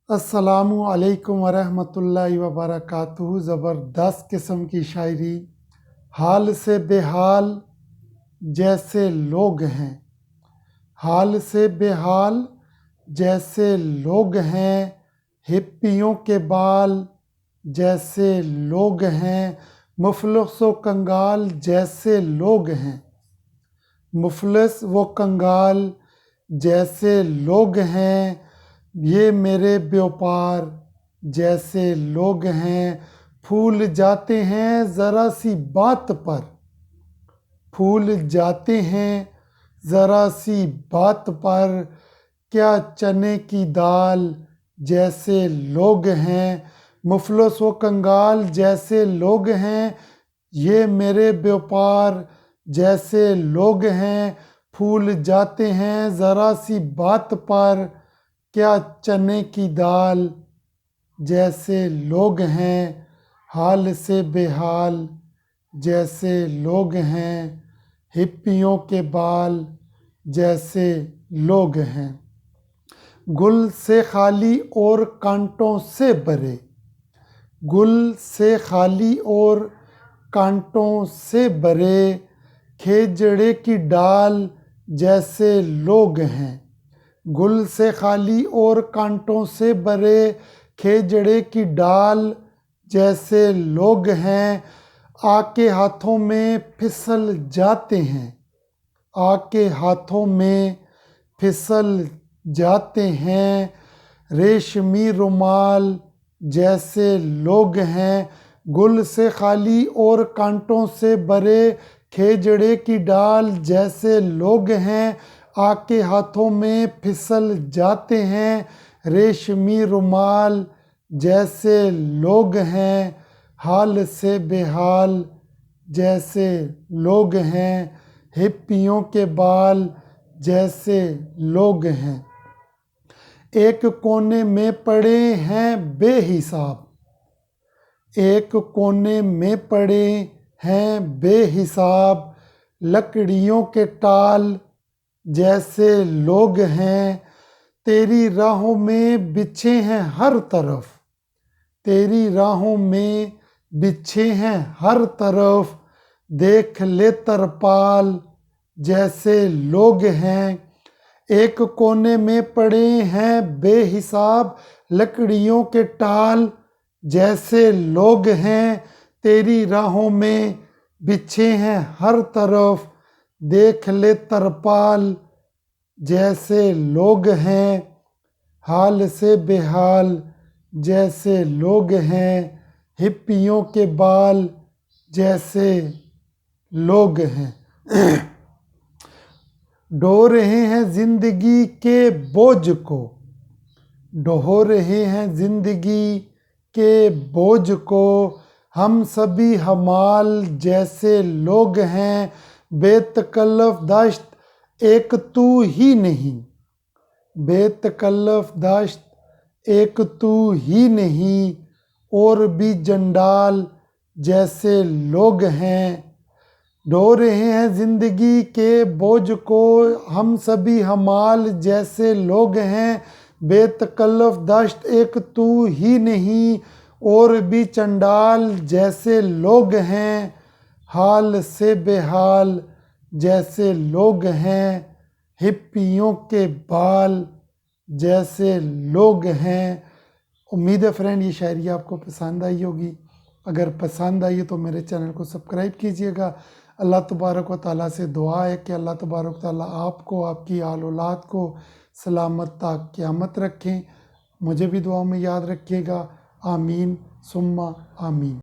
अस्सलामु अलैकुम वरहमतुल्लाहि वबरकातुहू। ज़बरदस्त किस्म की शायरी। हाल से बेहाल जैसे लोग हैं, हाल से बेहाल जैसे लोग हैं, हिप्पियों के बाल जैसे लोग हैं, मुफलिस व कंगाल जैसे लोग हैं, मुफलिस व कंगाल जैसे लोग हैं, ये मेरे व्यापार जैसे लोग हैं। फूल जाते हैं ज़रा सी बात पर, फूल जाते हैं ज़रा सी बात पर, क्या चने की दाल जैसे लोग हैं, मुफलिस व कंगाल जैसे लोग हैं, ये मेरे व्यापार जैसे लोग हैं। फूल जाते हैं ज़रा सी बात पर, क्या चने की दाल जैसे लोग हैं, हाल से बेहाल जैसे लोग हैं, हिप्पियों के बाल जैसे लोग हैं। गुल से खाली और कांटों से भरे, गुल से खाली और कांटों से भरे, खेजड़े की डाल जैसे लोग हैं। गुल से खाली और कांटों से भरे, खेजड़े की डाल जैसे लोग हैं। आके हाथों में फिसल जाते हैं, आके हाथों में फिसल जाते हैं, रेशमी रुमाल जैसे लोग हैं। गुल से खाली और कांटों से भरे, खेजड़े की डाल जैसे लोग हैं। आके हाथों में फिसल जाते हैं, रेशमी रुमाल जैसे लोग हैं, हाल से बेहाल जैसे लोग हैं, हिप्पियों के बाल जैसे लोग हैं। एक कोने में पड़े हैं बेहिसाब, एक कोने में पड़े हैं बेहिसाब, लकड़ियों के टाल जैसे लोग हैं। तेरी राहों में बिछे हैं हर तरफ, तेरी राहों में बिछे हैं हर तरफ, देख ले तरपाल जैसे लोग हैं। एक कोने में पड़े हैं बेहिसाब, लकड़ियों के टाल जैसे लोग हैं। तेरी राहों में बिछे हैं हर तरफ, देख ले तरपाल जैसे लोग हैं, हाल से बेहाल जैसे लोग हैं, हिप्पियों के बाल जैसे लोग हैं। ढो रहे हैं जिंदगी के बोझ को, ढो रहे हैं जिंदगी के बोझ को, हम सभी हमाल जैसे लोग हैं। बेतकल्लफ दाश्त एक तू ही नहीं, बेतकल्लफ दाश्त एक तू ही नहीं, और भी जंडाल जैसे लोग हैं। ढो रहे हैं जिंदगी के बोझ को, हम सभी हमाल जैसे लोग हैं। बेतकल्लफ दाश्त एक तू ही नहीं, और भी चंडाल जैसे लोग हैं, हाल से बेहाल जैसे लोग हैं, हिप्पियों के बाल जैसे लोग हैं। उम्मीद है फ्रेंड ये शायरी आपको पसंद आई होगी। अगर पसंद आई तो मेरे चैनल को सब्सक्राइब कीजिएगा। अल्लाह तबारक व तआला से दुआ है कि अल्लाह तबारक व तआला आपको, आपकी आल औलाद को सलामत ता क़यामत रखें। मुझे भी दुआओं में याद रखिएगा। आमीन सुम्मा आमीन।